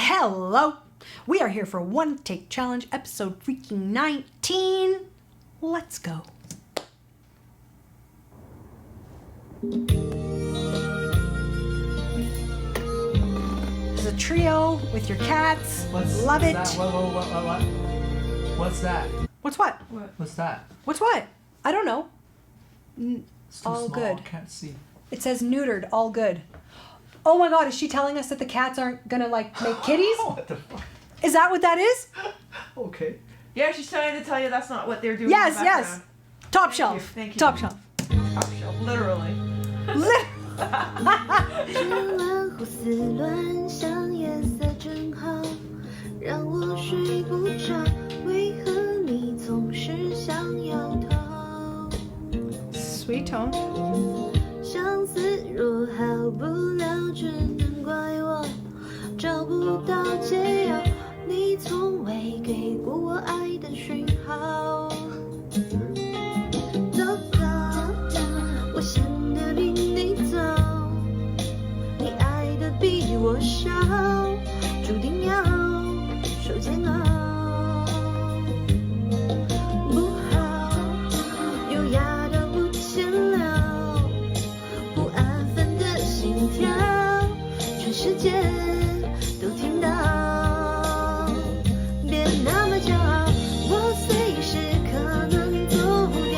Hello! We are here for One Take Challenge, episode freaking 19. Let's go. This is a trio with your cats. Love it. What? What's that? What's what? What's that? What's what? I don't know. It's too All small. good. Can't see. It says neutered, all good. Oh my god, is she telling us that the cats aren't gonna like make kitties? What the fuck? Is that what that is? Okay. Yeah, she's trying to tell you that's not what they're doing. Yes, in the yes. background. Top shelf. Thank you. Top shelf. Top shelf, literally. 这晚胡思乱想，夜色正好，让我睡不着。为何你总是想要逃？ Sweet tone. 相思若好不了，只能怪我找不到解药。你从未给过我爱的讯号。糟糕，我陷得比你早，你爱的比我少，注定要受煎熬。不好，优雅到不见了，不安分的心跳，全世界都听到。别那么骄傲，我随时可能走掉，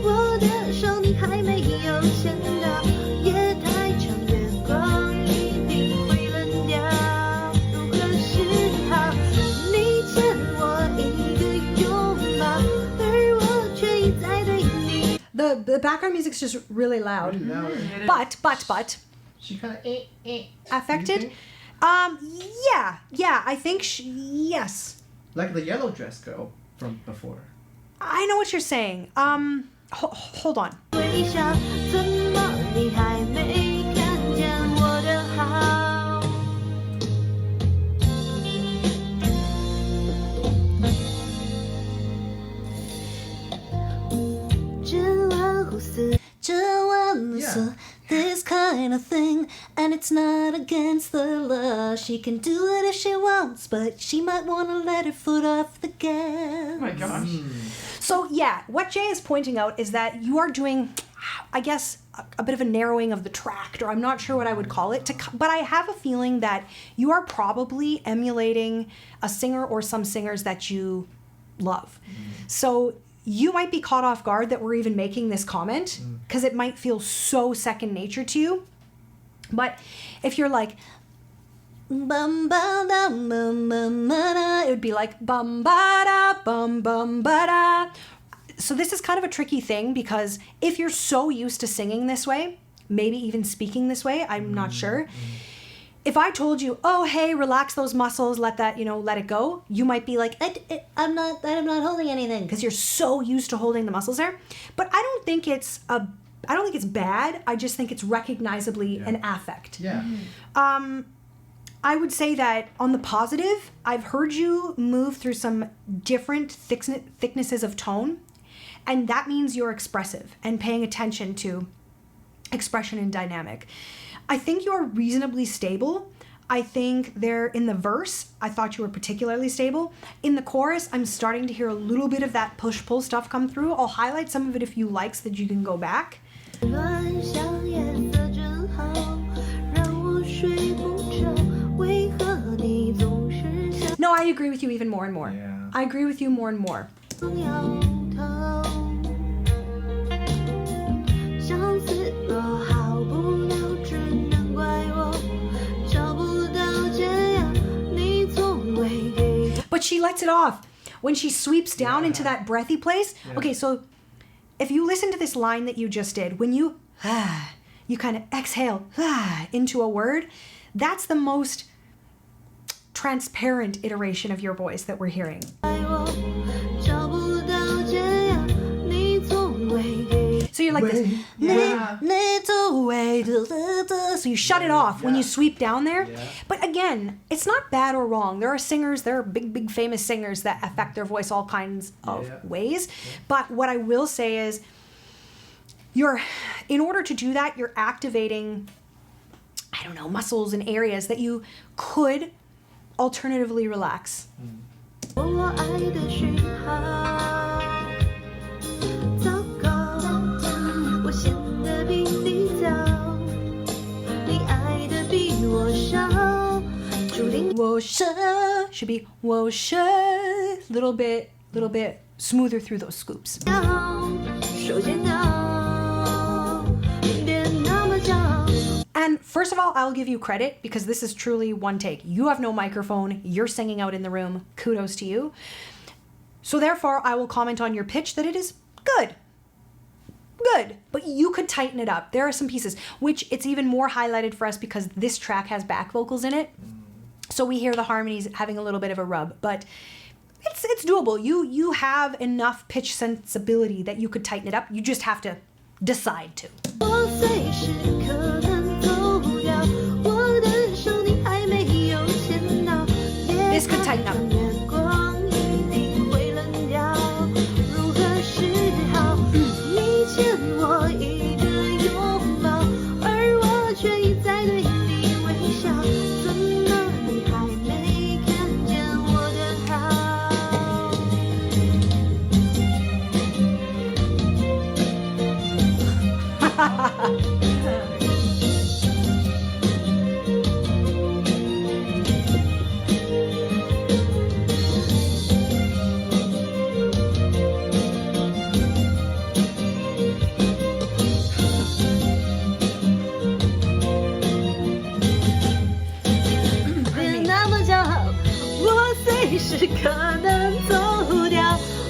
我的手你还没有牵到，夜太长，月光一定会冷掉。如何是好？你欠我一个拥抱，而我却一再对你。 The background music's just really loud. Really loud. But She kind of affected. You think? Yeah, I think yes. Like the yellow dress girl from before. I know what you're saying. Hold on. 微笑，怎么你还没看见我的好？这晚胡思，这晚无所 this kind of thing, and it's not against the law. She can do it if she wants, but she might want to let her foot off the gas. Oh my gosh. So yeah, what Jay is pointing out is that you are doing, I guess, a bit of a narrowing of the tract, or I'm not sure what I would call it. But I have a feeling that you are probably emulating a singer or some singers that you love. So you might be caught off guard that we're even making this comment because it might feel so second nature to you. But if you're like, bum ba da bum bum ba da, it would be like bum ba da bum bum ba da. So this is kind of a tricky thing because if you're so used to singing this way, maybe even speaking this way, I'm not sure. If I told you, oh hey, relax those muscles, let that, let it go, you might be like, I'm not holding anything because you're so used to holding the muscles there. But I don't think it's bad. I just think it's recognizably an affect. Yeah. I would say that on the positive, I've heard you move through some different thicknesses of tone, and that means you're expressive and paying attention to expression and dynamic. I think you're reasonably stable. I think there in the verse, I thought you were particularly stable. In the chorus, I'm starting to hear a little bit of that push-pull stuff come through. I'll highlight some of it if you like so that you can go back. 乱想夜色正好，让我睡不着。为何你总是想 No, I agree with you even more and more. Yeah. I agree with you more and more. 摇头？相思若好不了，只能怪我找不到解药。你从未给 But she lets it off. When she sweeps down into that breathy place. Yeah. Okay, so if you listen to this line that you just did, when you kind of exhale into a word, that's the most transparent iteration of your voice that we're hearing. 我找不到解药。你从未给 So you're like this. Yeah. So you shut it off when you Yeah. sweep down there. Yeah. But again, it's not bad or wrong. There are big famous singers that affect their voice all kinds of Yeah. ways. But what I will say is in order to do that, you're activating, I don't know, muscles and areas that you could alternatively relax. 我爱的讯号，糟糕，我显得比你早，你爱的比我少，注定 should be little bit smoother through those scoops. 手剪刀，别那么骄傲。 And first of all, I'll give you credit because this is truly one take. You have no microphone, you're singing out in the room. Kudos to you. So therefore, I will comment on your pitch that it is good. Good, but you could tighten it up. There are some pieces, which it's even more highlighted for us because this track has back vocals in it. So we hear the harmonies having a little bit of a rub, but it's doable. You have enough pitch sensibility that you could tighten it up. You just have to decide to. 我随时可能走掉，我的手你还没有牵到。 This could tighten up. 月光一定会冷掉，如何是好？你欠我一个拥抱，而我却一再对你微笑。怎么你还没看见我的好？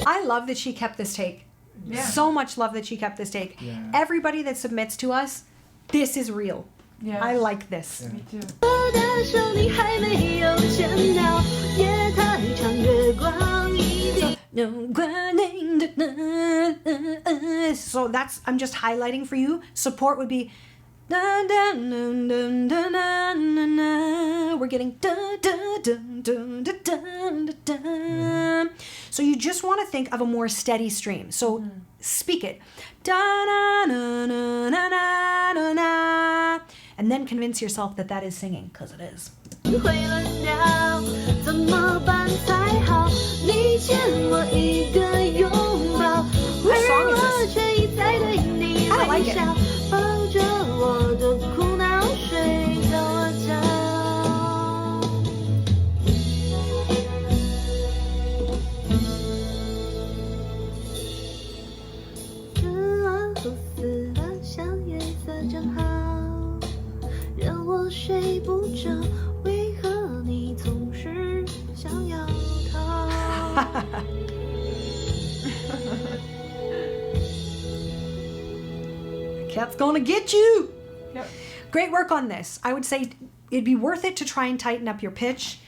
I love that she kept this take. Yeah. So much love that she kept this take. Yeah. Everybody that submits to us, this is real. Yeah. I like this. Yeah. Me too. 我的手你还没有牵到，夜太长，月光一定。 So that's, I'm just highlighting for you. Support would be we're getting so you just want to think of a more steady stream. So speak it and then convince yourself that that is singing, because it is. 会冷掉，怎么办才好？你欠我一个拥抱，而我却一再对你微笑，抱着我的苦恼睡着了觉。日落后死了，像夜色正好，让我睡不着。 为何你总是想要逃？ Cat's gonna get you. Yep. Great work on this. I would say it'd be worth it to try and tighten up your pitch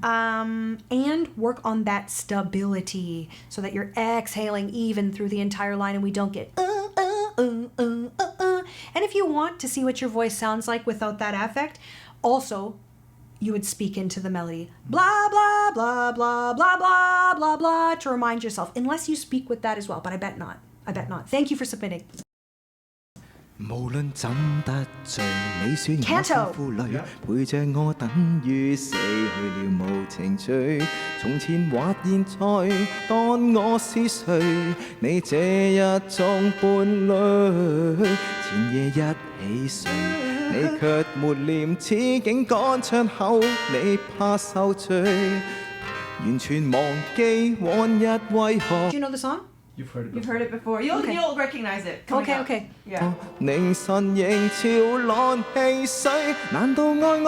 and work on that stability so that you're exhaling even through the entire line and we don't get And if you want to see what your voice sounds like without that affect, also you would speak into the melody. Blah, blah, blah, blah, blah, blah, blah, blah, to remind yourself, unless you speak with that as well, but I bet not. I bet not. Thank you for submitting. 無論怎得罪，你說我 Canto 是負累，陪着我等於死去了無情趣。從前或現在，當我是誰？你這一種伴侶，前夜一起睡，你卻沒臉，此景趕出口，你怕受罪，完全忘記往日為何 Do you know the song? You've heard it You've before. heard it before. You'll Okay. you'll recognize it. coming Okay, up. okay. Yeah. 凝神凝潮浪氣水，難道愛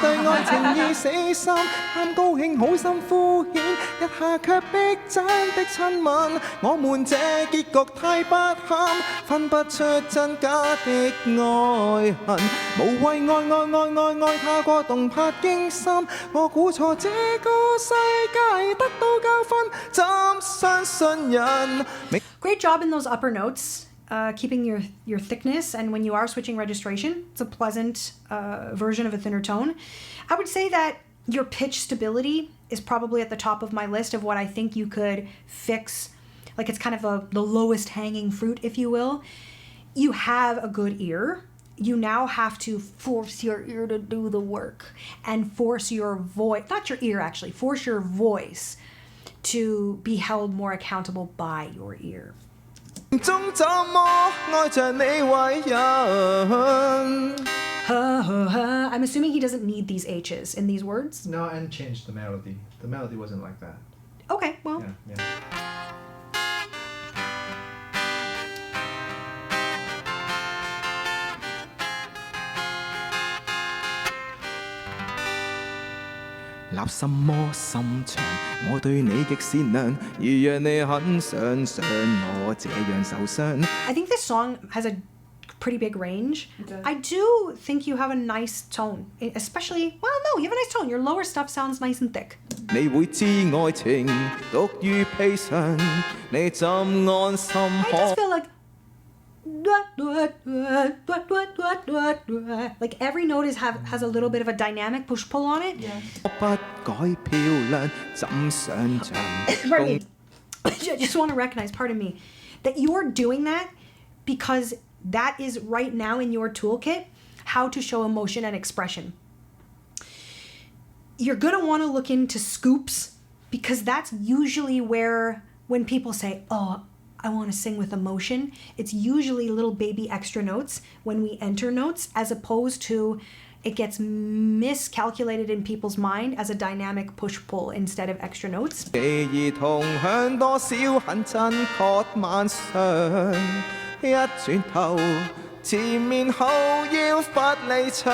對愛情已死心？貪高興好心敷衍，一下卻逼真的親吻。我們這結局太不堪，分不出真假的愛恨。無謂愛太過動魄驚心，我估錯這個世界得到教訓，怎相信人？ Great job in those upper notes, keeping your thickness, and when you are switching registration, it's a pleasant version of a thinner tone. I would say that your pitch stability is probably at the top of my list of what I think you could fix. Like it's kind of the lowest hanging fruit, if you will. You have a good ear. you now have to force your ear to do the work and force your voice, not your ear actually, force your voice to be held more accountable by your ear. 中怎麼愛着你為人？ I'm assuming he doesn't need these H's in these words. No, and changed the melody. The melody wasn't like that. Okay, well, Yeah, yeah. 立什麼心腸？我對你極善良，如若你很想想我這樣受傷。 I think this song has a pretty big range. It does. I do think you have a nice tone, especially, well, no, you have a nice tone. Your lower stuff sounds nice and thick. 你會知愛情獨於披上，你怎安心 I 可 just feel like like every note has a little bit of a dynamic push pull on it. Yeah. 不改漂亮，怎想像？ Pardon me. I just want to recognize, pardon me, that you're doing that because that is right now in your toolkit how to show emotion and expression. You're going to want to look into scoops because that's usually where when people say, oh, I want to sing with emotion, it's usually little baby extra notes when we enter notes as opposed to it gets miscalculated in people's mind as a dynamic push-pull instead of extra notes. 記憶同享多少很真確晚上，一轉頭前面後要發離場。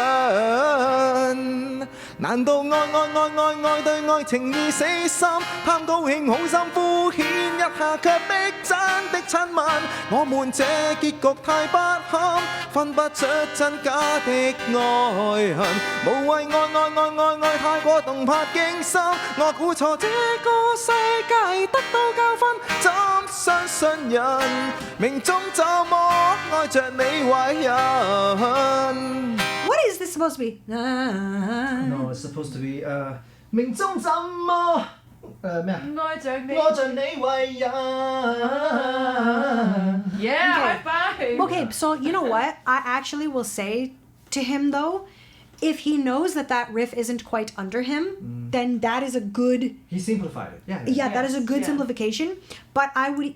難道愛對愛情已死心，貪高興好心敷衍一下卻逼真的親吻。我們這結局太不堪，分不出真假的愛恨，無謂愛太過動魄驚心。我估錯這個世界得到教訓，怎相信人？命中怎麼愛着你為人？ What is this supposed to be? No, it's supposed to be 命中怎麼咩啊？愛着你。愛着你為人。 Yeah, high five. Okay, so you know what? I actually will say to him though, if he knows that that riff isn't quite under him, then that is a good, He simplified it. Yeah. yeah, that is a good Yeah. simplification. But I would,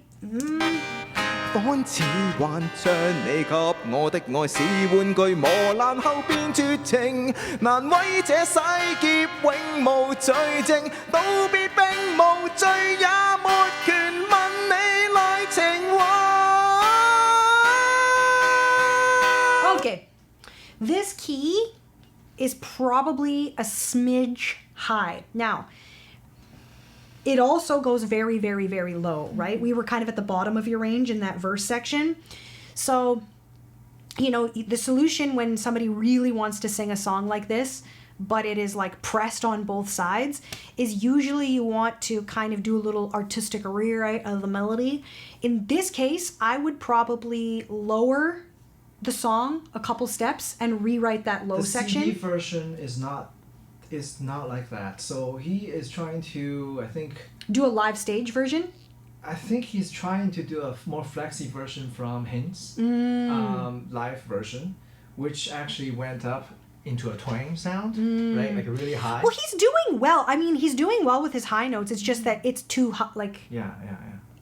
仿似幻象，你給我的愛是玩具，磨爛後變絕情，難為這世劫永無罪證，道別並無罪，也沒權問你來情話。 okay. This key is probably a smidge high. Now, it also goes very, very, very low, right? We were kind of at the bottom of your range in that verse section. So, you know, the solution when somebody really wants to sing a song like this, but it is like pressed on both sides, is usually you want to kind of do a little artistic rewrite of the melody. In this case, I would probably lower the song a couple steps and rewrite that low The section. CD version is not like that. So he is trying to, I think Do a live stage version. he's trying to do a more flexy version from Hints live version, which actually went up into a twang sound, right? Like a really high. Well, he's doing well. I mean, he's doing well with his high notes. It's just that it's too high. Like, Yeah.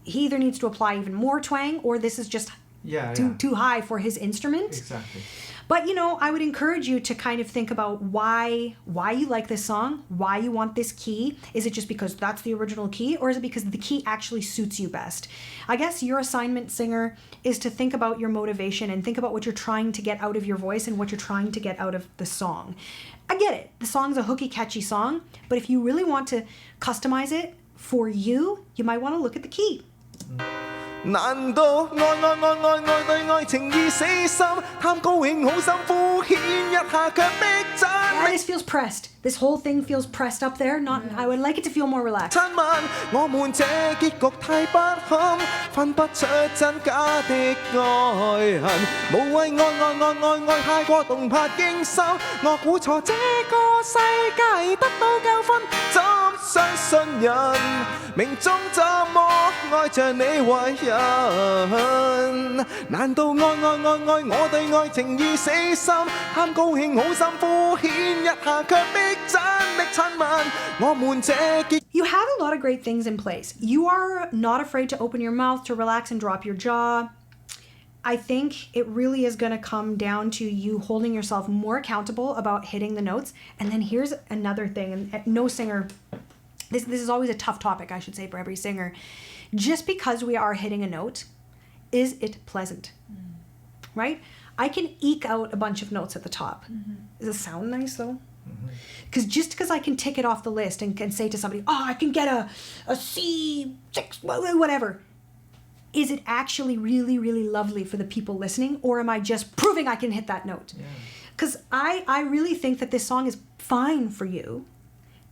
he either needs to apply even more twang or this is just Yeah. too high for his instrument. Exactly. But, you know, I would encourage you to kind of think about why you like this song, why you want this key. Is it just because that's the original key, or is it because the key actually suits you best? I guess your assignment, singer, is to think about your motivation and think about what you're trying to get out of your voice and what you're trying to get out of the song. I get it. The song's a hooky, catchy song, but if you really want to customize it for you, you might want to look at the key. 難道愛對愛情已死心，貪高興好心敷衍一下卻逼真。 This feels pressed. this whole thing feels pressed up there. Not, I would like it to feel more relaxed. 親吻，我們這結局太不堪，分不出真假的愛恨，無謂愛太過動魄驚心，我估錯這個世界得到教訓，怎相信人命中怎麼愛着你為人？難道愛我對愛情已死心，貪高興好心敷衍一下卻逼真的親吻，我們這結 You have a lot of great things in place. You are not afraid to open your mouth, to relax and drop your jaw. I think it really is going to come down to you holding yourself more accountable about hitting the notes. And then here's another thing, and no singer, this is always a tough topic, I should say, for every singer. Just because we are hitting a note, is it pleasant? Right? I can eke out a bunch of notes at the top. Does it sound nice though? Because just because I can tick it off the list and can say to somebody, oh, I can get a C6, whatever. Is it actually really, really lovely for the people listening? Or am I just proving I can hit that note? Because I really think that this song is fine for you,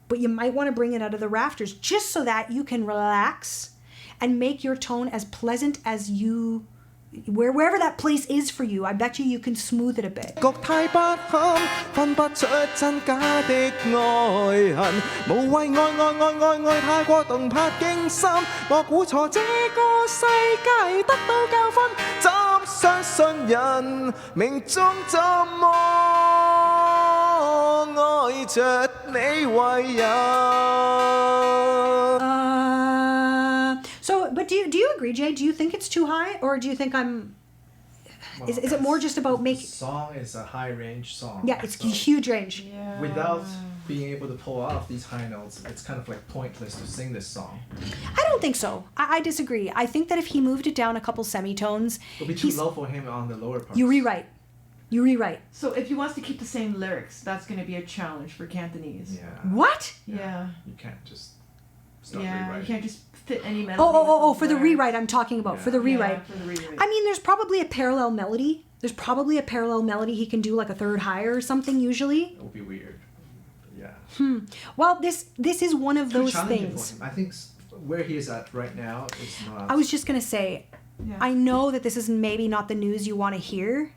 but you might want to bring it out of the rafters just so that you can relax and make your tone as pleasant as you, wherever that place is for you. I bet you can smooth it a bit. 局太不堪，分不出真假的愛恨，無謂愛太過動魄驚心，我估錯這個世界得到教訓，怎相信人命中怎麼愛着你為人？ So, but do you agree, Jay? Do you think it's too high, or do you think I'm? Is it more just about The making? song is a high range song. Yeah, it's so huge range. Yeah. without being able to pull off these high notes, it's kind of like pointless to sing this song. I don't think so. I disagree. I think that if he moved it down a couple semitones, It'll be too low for him on the lower parts. you rewrite. You rewrite. So if he wants to keep the same lyrics, that's going to be a challenge for Cantonese. Yeah. What? Yeah. You can't just start Yeah, rewriting. you can't just fit any melody. Oh, with for the lyrics. rewrite I'm talking about. For the rewrite. Yeah, for the rewrite. I mean, there's probably a parallel melody. There's probably a parallel melody he can do like a third higher or something usually. It will be weird. Yeah. Well, this is one of Too those challenging things. for him. I think where he is at right now is not. I was just going to say, Yeah. I know that this is maybe not the news you want to hear,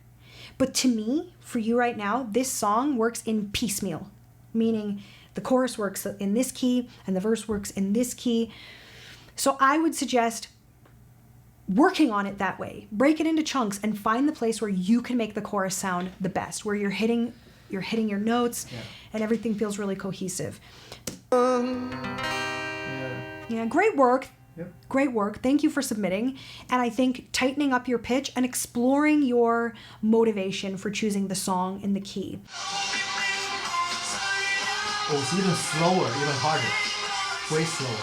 but to me, for you right now, this song works in piecemeal, meaning the chorus works in this key and the verse works in this key. So I would suggest working on it that way. Break it into chunks and find the place where you can make the chorus sound the best, where you're hitting your notes and everything feels really cohesive. Yeah, great work. Yep. Great work. Thank you for submitting. And I think tightening up your pitch and exploring your motivation for choosing the song in the key. Oh, it's even slower, even harder. Way slower.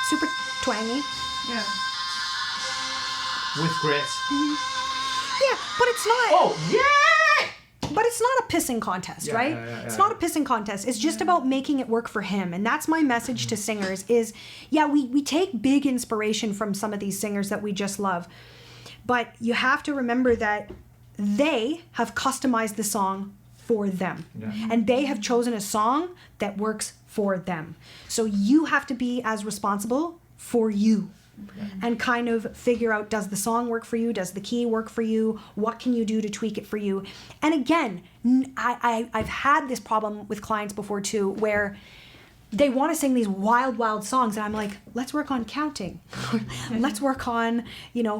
Super twangy. Yeah. With grit. Yeah, but it's not. Oh, yeah! But it's not a pissing contest, Yeah, right? yeah. It's not a pissing contest. It's just about making it work for him. And that's my message to singers is, yeah, we take big inspiration from some of these singers that we just love. But you have to remember that they have customized the song for them. Yeah. And they have chosen a song that works for them. So you have to be as responsible for you. And kind of figure out, does the song work for you? Does the key work for you? What can you do to tweak it for you? And again, I've had this problem with clients before too, where they want to sing these wild, wild songs. And I'm like, let's work on counting. Let's work on,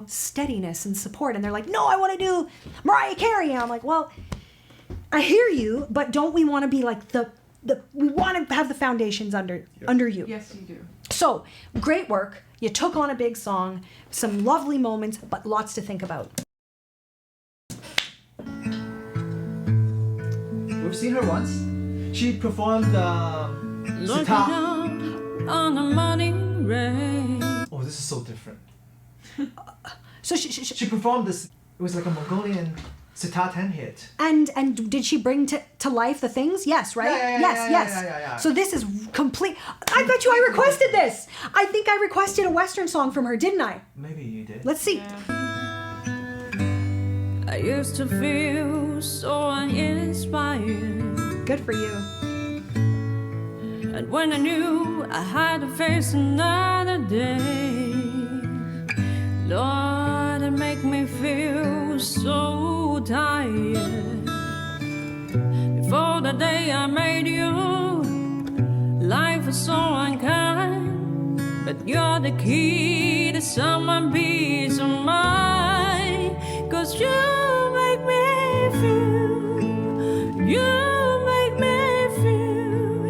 steadiness and support. And they're like, no, I want to do Mariah Carey. And I'm like, well, I hear you, but don't we want to be like we want to have the foundations under you. Yes, you do. So, great work. You took on a big song, some lovely moments, but lots to think about. We've seen her once. She performed sitar. On a morning rain. Oh, this is so different. So She performed this. It was like a Mongolian sitar 10 hit. and did she bring to life the things? Yes, right? Yeah, Yes. yeah. So this is complete. I bet you I requested this. I think I requested a Western song from her, didn't I? Maybe you did. Let's see. I used to feel so uninspired. Good for you. And when I knew I had to face another day, Lord, it make me feel so tired. Before the day I made you, life was so unkind, but you're the key to someone peace of mind. 'Cause you make me feel, you make me feel,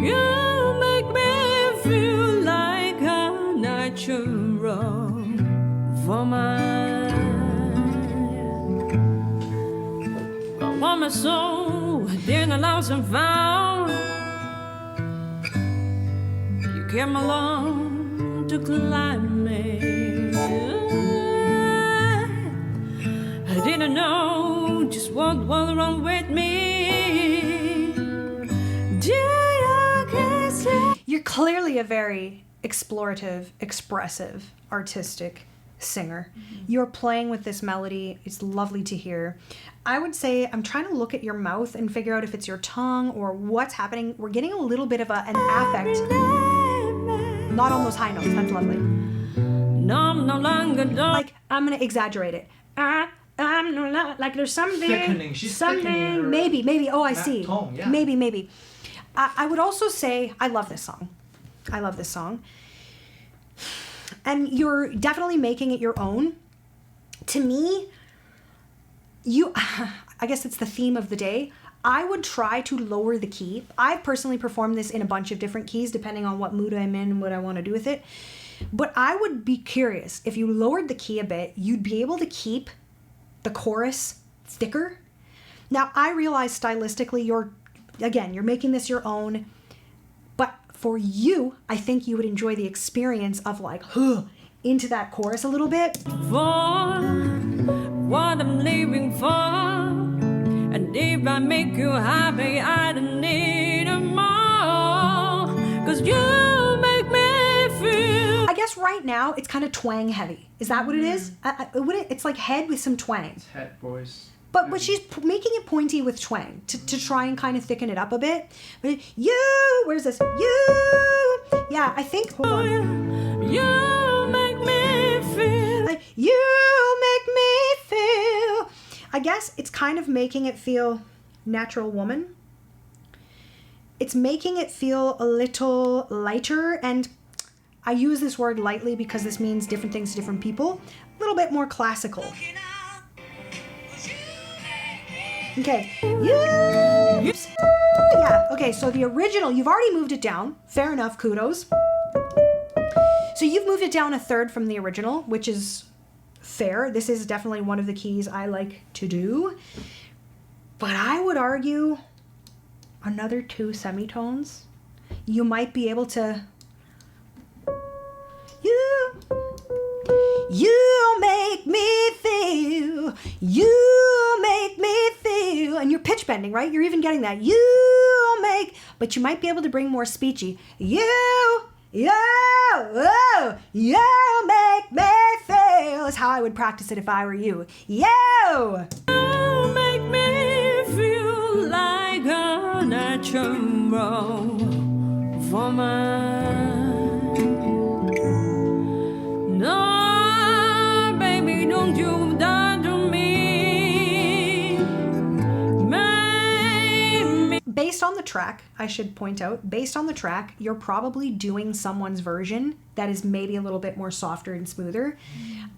you make me feel like a natural woman. But when my soul then lost and found, you came along to climb me. I didn't know just what was wrong with me. You're clearly a very explorative, expressive, artistic singer. You're playing with this melody. It's lovely to hear. I would say I'm trying to look at your mouth and figure out if it's your tongue or what's happening. We're getting a little bit of an affect. Not on those high notes. That's lovely. No, I'm no longer done. Like, I'm going to exaggerate it. I'm no longer, like there's something. Thickening. She's thickening her Maybe. Oh, I see. tone, yeah. Maybe. I would also say I love this song. And you're definitely making it your own. To me, I guess it's the theme of the day. I would try to lower the key. I've personally performed this in a bunch of different keys depending on what mood I'm in and what I want to do with it. But I would be curious, if you lowered the key a bit, you'd be able to keep the chorus thicker. Now, I realize stylistically you're making this your own. But for you, I think you would enjoy the experience of like, into that chorus a little bit. For what I'm living for, and if I make you happy, I don't need a more. 'Cause you make me feel. I guess right now it's kind of twang heavy. Is that what it is? It's like head with some twang. It's head voice. But she's making it pointy with twang to try and kind of thicken it up a bit. But where's this? Yeah, I think, hold on. You make me feel. You make me feel. I guess it's kind of making it feel natural woman. It's making it feel a little lighter, and I use this word lightly because this means different things to different people. A little bit more classical. Okay. Yeah, okay, so the original, you've already moved it down. Fair enough, kudos. So you've moved it down a third from the original, which is fair. This is definitely one of the keys I like to do. But I would argue another 2 semitones. You might be able to... You make me feel, you make me feel, and you're pitch bending, right? You're even getting that. But you might be able to bring more speechy. You make me feel is how I would practice it if I were you. You make me feel like a natural woman. No, baby, don't you die to me. Based on the track, I should point out, based on the track, you're probably doing someone's version that is maybe a little bit more softer and smoother.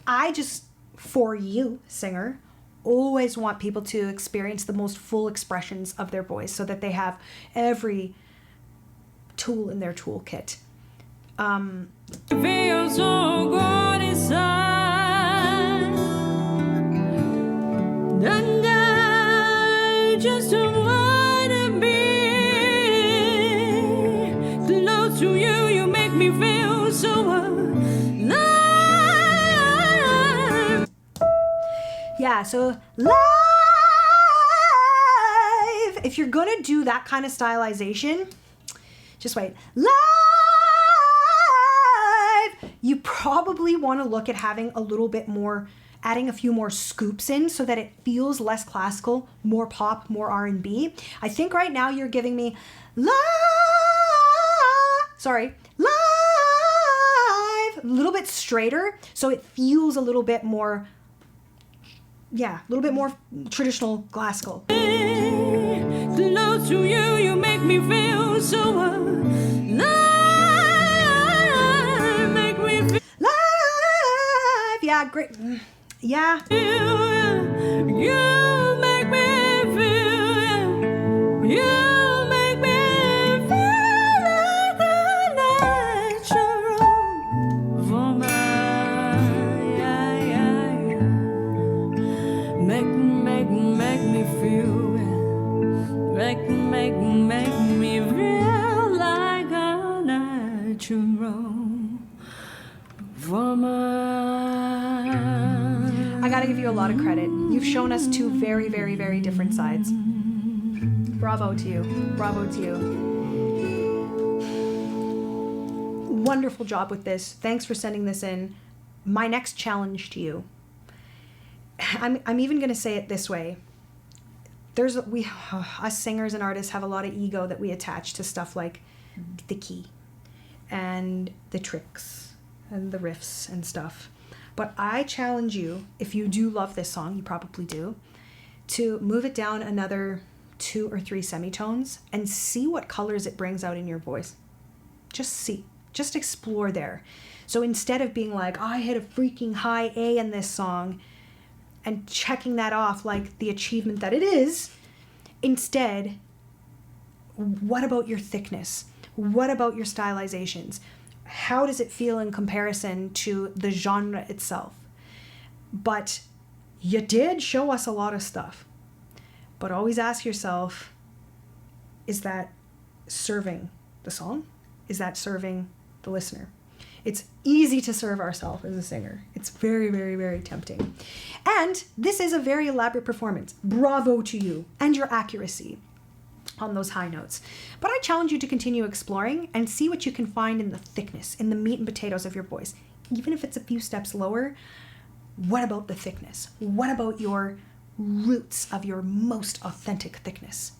I just, for you, singer, always want people to experience the most full expressions of their voice so that they have every tool in their toolkit. Feel so good inside, and I just wanna be close to you. You make me feel so alive. Yeah, so live. If you're gonna do that kind of stylization, just wait. Live. You probably want to look at having a little bit more adding a few more scoops in so that it feels less classical, more pop, more R&B. I think right now you're giving me live, a little bit straighter, so it feels a little bit more, a little bit more traditional classical. Close to you, you make me feel so alive. Make me feel Live, yeah, great, yeah. you make me feel, you make me feel like a natural woman. Make me feel, make me feel like a natural woman. I gotta give you a lot of credit. You've shown us two very, very, very different sides. Bravo to you. Bravo to you. Wonderful job with this. Thanks for sending this in. My next challenge to you. I'm even gonna say it this way. Us singers and artists have a lot of ego that we attach to stuff like the key and the tricks and the riffs and stuff. But I challenge you, if you do love this song, you probably do, to move it down another 2 or 3 semitones and see what colors it brings out in your voice. Just see, just explore there. So instead of being like, I hit a freaking high A in this song and checking that off like the achievement that it is, instead, what about your thickness? What about your stylizations? How does it feel in comparison to the genre itself? But you did show us a lot of stuff. But always ask yourself, is that serving the song? Is that serving the listener? It's easy to serve ourselves as a singer. It's very, very, very tempting. And this is a very elaborate performance. Bravo to you and your accuracy on those high notes. But I challenge you to continue exploring and see what you can find in the thickness, in the meat and potatoes of your voice. Even if it's a few steps lower, what about the thickness? What about your roots of your most authentic thickness?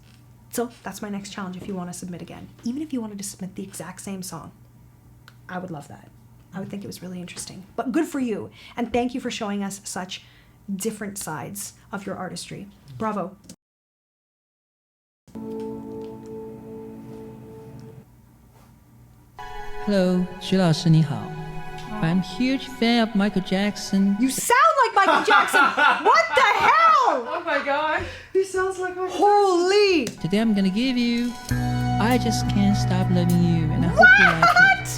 So that's my next challenge if you want to submit again. Even if you wanted to submit the exact same song, I would love that. I would think it was really interesting. But good for you. And thank you for showing us such different sides of your artistry. Bravo. Hello, 徐老师你好. I'm a huge fan of Michael Jackson. You sound like Michael Jackson! What the hell? Oh my gosh. He sounds like my Holy! Today I'm gonna give you I Just Can't Stop Loving You, and I hope you like it. What?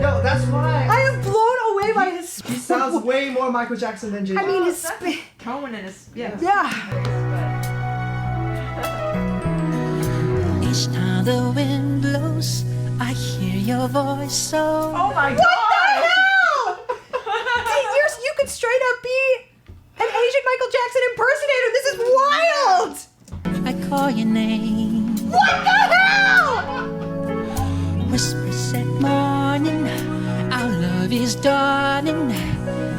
Yo, that's why. I am blown away by his... He sounds way more Michael Jackson than Jay-Z. I mean, his... That's tone and his Yeah. Each time the wind blows, I hear your voice so. Oh my What the god. hell? You could straight up be an Asian Michael Jackson impersonator. This is wild! I call your name. What the hell? Whispers at morning, our love is dawning.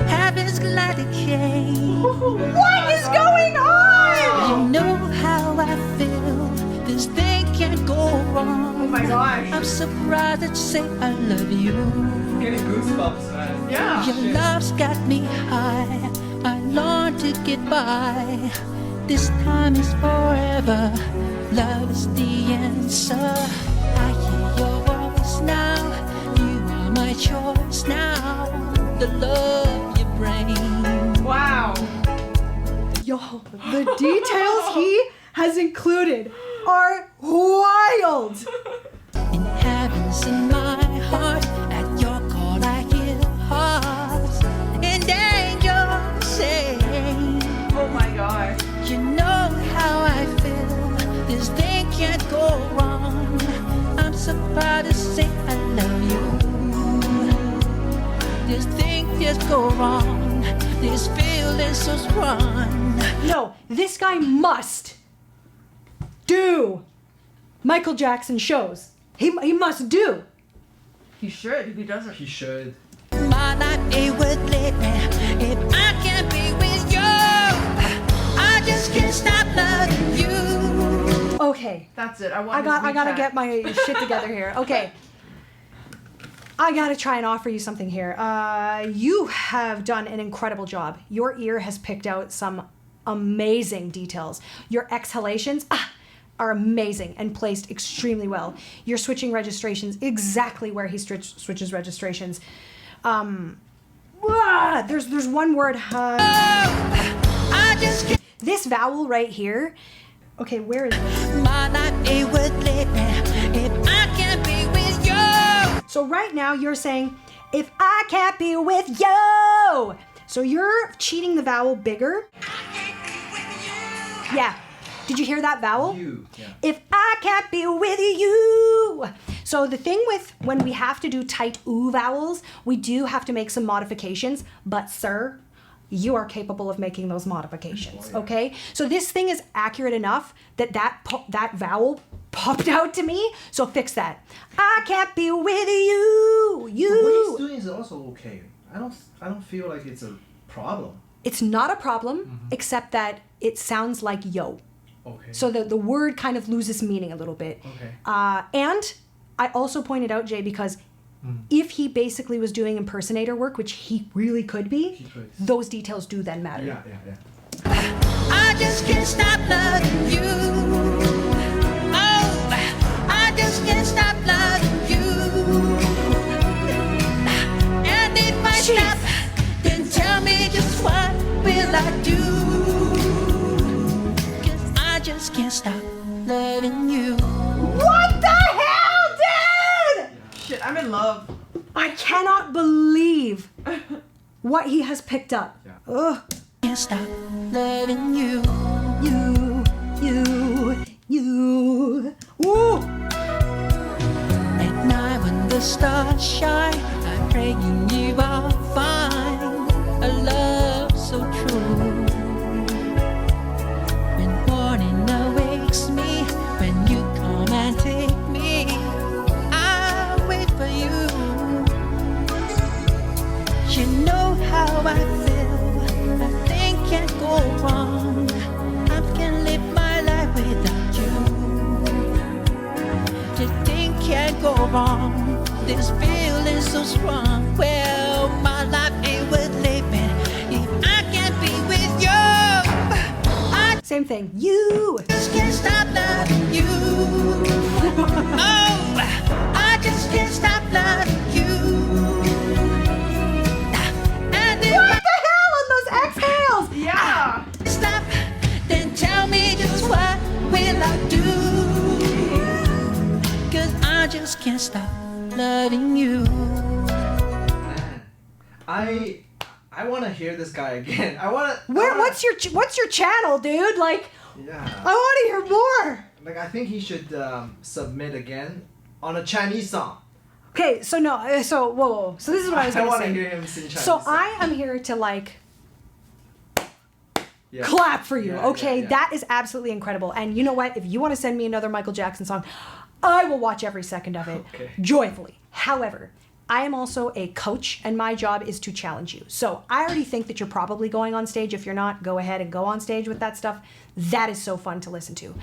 Heaven's glad it came. What is going on? You know how I feel. This thing can't go wrong. Oh my gosh. I'm surprised that you say I love you. Getting goosebumps, man. Yeah. Your love's got me high. I long to get by. This time is forever. Love is the answer. I hear your voice now. You are my choice now. The love you bring. Wow. Yo, the details he has included are wild. In heaven's in my heart. At your call I hear hearts. And angels sing. Oh my gosh. You know how I feel. This thing can't go wrong. I'm so proud to say I love you. This thing just go wrong. This feeling so strong. No, this guy must do Michael Jackson shows. He must do. He should. If he doesn't. He should. My life ain't worth living if I can't just can't stop loving you. Okay. That's it. I gotta get my shit together here. Okay. I gotta try and offer you something here. You have done an incredible job. Your ear has picked out some amazing details. Your exhalations are amazing and placed extremely well. You're switching registrations exactly where he switches registrations. There's one word. I just can't. This vowel right here. Okay, where is it? My life ain't worth living if I can't be with you. So right now you're saying, if I can't be with you. So you're cheating the vowel bigger. Yeah. Did you hear that vowel? You. Yeah. If I can't be with you. So the thing with when we have to do tight ooh vowels, we do have to make some modifications. But sir, you are capable of making those modifications, okay? So this thing is accurate enough that vowel popped out to me, so fix that. I can't be with you, But what you. he's doing is also okay. I don't feel like it's a problem. It's not a problem, except that it sounds like yo. Okay. So the word kind of loses meaning a little bit. Okay. And I also pointed out, Jay, because if he basically was doing impersonator work, which he really could be, He could. those details do then matter. Yeah. I just can't stop loving you. Oh, I just can't stop loving you. And if I stop, then tell me just what will I do? 'Cause I just can't stop loving you. What the hell, dude? Shit, I'm in love. I cannot believe what he has picked up. Yeah. Ugh. Can't stop loving you. You. Ooh. At night when the stars shine, I'm praying you will find a love so true. When morning awakes me, when you come and take me, I'll wait for you. You know how I feel, nothing can go wrong. I can live my life without you. Nothing can go wrong. This feeling so strong. Well, my life ain't worth living if I can't be with you. I Same thing. You. just can't stop loving you. Oh, I just can't stop loving you. And if What the hell on those exhales? Yeah. I stop, then tell me just what will I do? 'Cause I just can't stop loving you. Man, I want to hear this guy again. What's your channel, dude? Like, Yeah. I want to hear more. Like I think he should submit again on a Chinese song. Okay, so no, whoa. So this is what I was I gonna want to say. hear him sing Chinese. So song. I am here to like Yeah. clap for you, Yeah, okay? yeah. That is absolutely incredible. And you know what? If you want to send me another Michael Jackson song, I will watch every second of it joyfully. However, I am also a coach, and my job is to challenge you. So I already think that you're probably going on stage. If you're not, go ahead and go on stage with that stuff. That is so fun to listen to.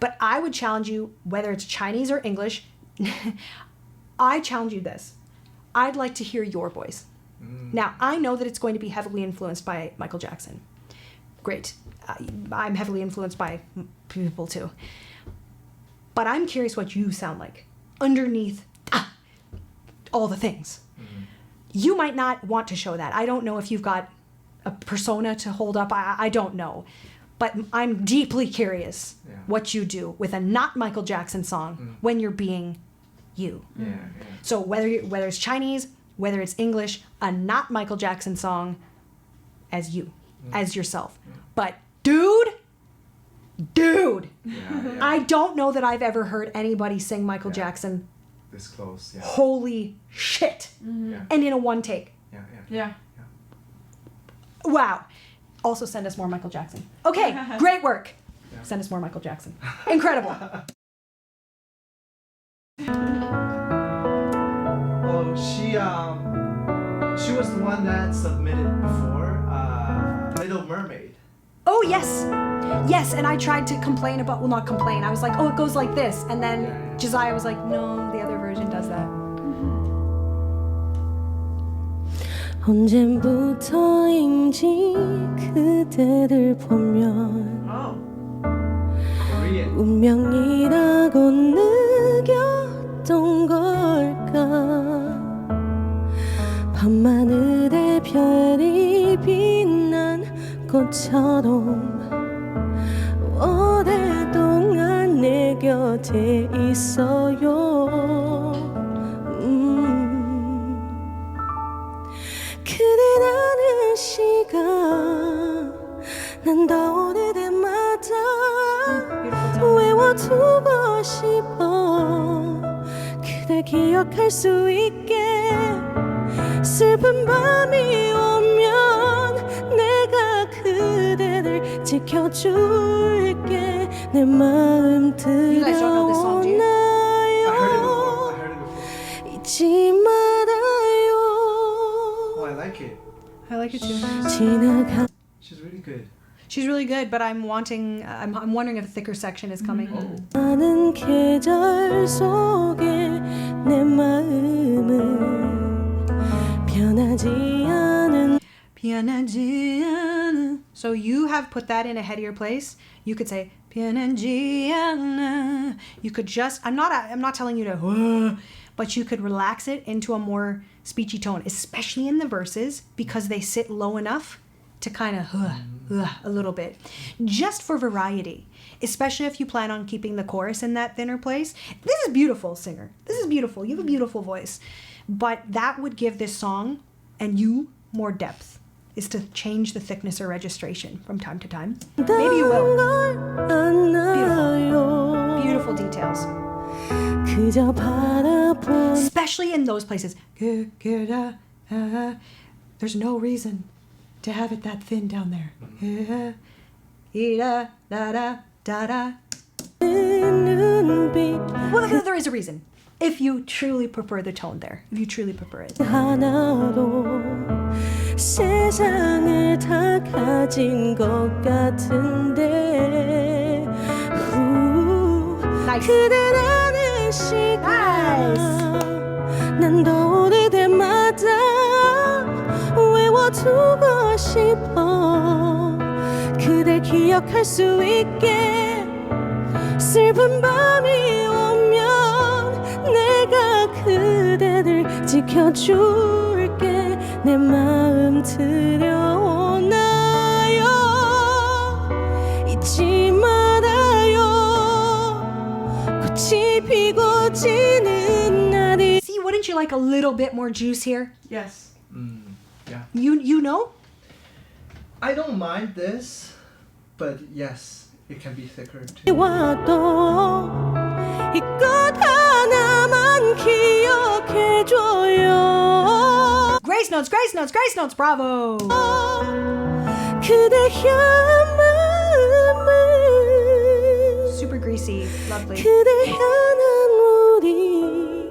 But I would challenge you, whether it's Chinese or English, I challenge you this. I'd like to hear your voice. Now, I know that it's going to be heavily influenced by Michael Jackson. Great. I'm heavily influenced by people too. But I'm curious what you sound like underneath all the things. You might not want to show that. I don't know if you've got a persona to hold up. I don't know. But I'm deeply curious what you do with a not Michael Jackson song when you're being you. Yeah. So whether it's Chinese, whether it's English, a not Michael Jackson song as you, as yourself. But dude, I don't know that I've ever heard anybody sing Michael Jackson. This close. Yeah. Holy shit. Yeah. And in a one take. Yeah. Wow. Also send us more Michael Jackson. Okay, great work. Send us more Michael Jackson. Incredible. Oh, she was the one that submitted before Little Mermaid. Oh Oh, yes. Yes, and I tried to complain about, well, not complain. I was like, oh, it goes like this. And then Josiah was like, no, the other version does that. 언제부터인지 그대를 보면 Oh. Korean. 운명이라고 느꼈던 걸까 밤하늘에 별이 빛난 것처럼 오랫동안 내 곁에 있어요 그대라는 시간 난 더 오래될 때마다 외워두고 싶어 그대 기억할 수 있게 슬픈 밤이 오면 내가 그대를 지켜줄게 내 마음 You guys don't know this song, do you? I heard it before. I heard it before. 잊지 말아요 Oh, I like it. I like it too. 지나가 She's really good. She's really good, but I'm wondering if a thicker section is coming. 많은 계절 속에 내 마음은 변하지 않은 변하지 않아. So you have put that in a headier place. You could say 변하지 않아. You could just I'm not telling you to but you could relax it into a more speechy tone, especially in the verses because they sit low enough to kind of a little bit, just for variety, especially if you plan on keeping the chorus in that thinner place. This is beautiful, singer. This is beautiful. You have a beautiful voice. But that would give this song and you more depth, is to change the thickness or registration from time to time. Maybe you will. Beautiful. Beautiful details. 그저 바라본 Especially in those places. There's no reason to have it that thin down there. 눈빛 Well, there is a reason. If you truly prefer the tone there. If you truly prefer it. 하나로 세상을 다 가진 것 같은데 Nice. 그대라는 시간 난 더 오래될 때마다 외워두고 싶어 그댈 기억할 수 있게 슬픈 밤이 오면 내가 그대를 지켜줄게 내 마음 들여오나요 잊지 말아요 꽃이 피고 지는 날이 See, wouldn't you like a little bit more juice here? Yes. Yeah. You know? I don't mind this, but yes, it can be thicker too. 와도 이것 하나만 기억해줘요 Grace notes, grace notes, grace notes. Bravo. 그대 향한 마음은 Super greasy. Lovely. 그대 향한 우리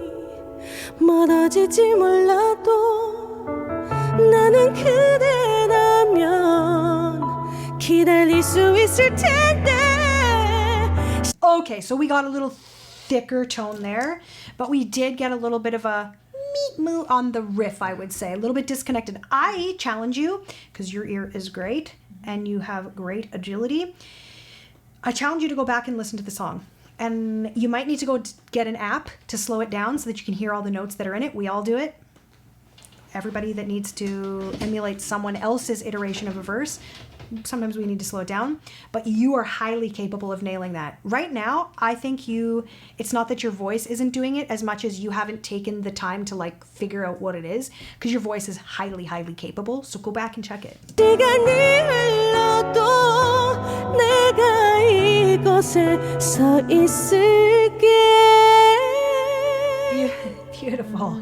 멀어질지 몰라도 나는 그대라면 기다릴 수 있을 텐데 Okay, so we got a little thicker tone there, but we did get a little bit of a meat moo on the riff, I would say. A little bit disconnected. I challenge you, because your ear is great and you have great agility. I challenge you to go back and listen to the song. And you might need to go get an app to slow it down so that you can hear all the notes that are in it. We all do it. Everybody that needs to emulate someone else's iteration of a verse, sometimes we need to slow it down, but you are highly capable of nailing that. Right now, I think it's not that your voice isn't doing it as much as you haven't taken the time to like figure out what it is, because your voice is highly, highly capable. So go back and check it. 시간이 흘러도 내가 이곳에 서 있을게 Beautiful.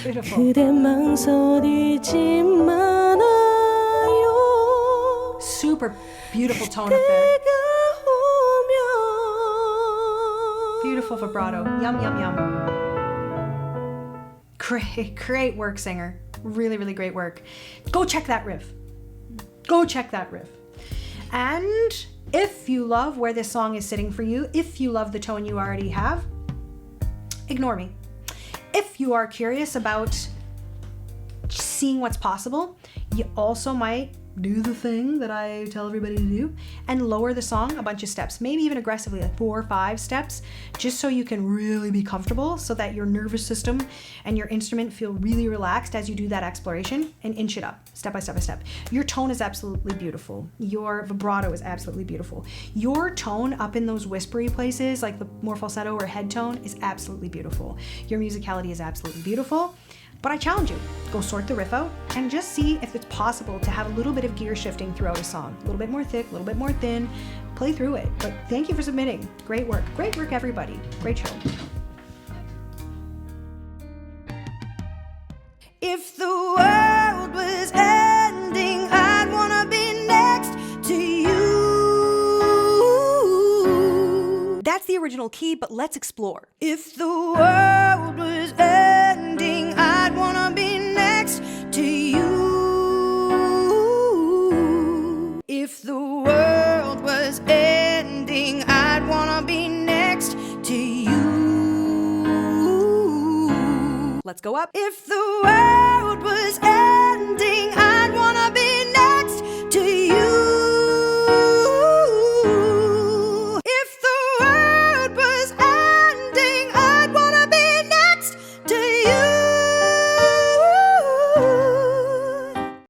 Beautiful. 그대 망설이지 말아요 Super beautiful tone up there. 내가 오면 Beautiful vibrato. Yum, yum, yum. Great work, singer. Really, really great work. Go check that riff. Go check that riff. And if you love where this song is sitting for you, if you love the tone you already have, ignore me. If you are curious about seeing what's possible, you also might do the thing that I tell everybody to do and lower the song a bunch of steps, maybe even aggressively, like 4 or 5 steps, just so you can really be comfortable, so that your nervous system and your instrument feel really relaxed as you do that exploration, and inch it up step by step by step. Your tone is absolutely beautiful. Your vibrato is absolutely beautiful. Your tone up in those whispery places, like the more falsetto or head tone, is absolutely beautiful. Your musicality is absolutely beautiful. But I challenge you, go sort the riff out and just see if it's possible to have a little bit of gear shifting throughout a song. A little bit more thick, a little bit more thin, play through it. But thank you for submitting. Great work, everybody. Great show. If the world was ending, I'd wanna be next to you. That's the original key, but let's explore. If the world was ending, I'd wanna be next to you. If the world was ending, I'd wanna be next to you. Let's go up. If the world was ending,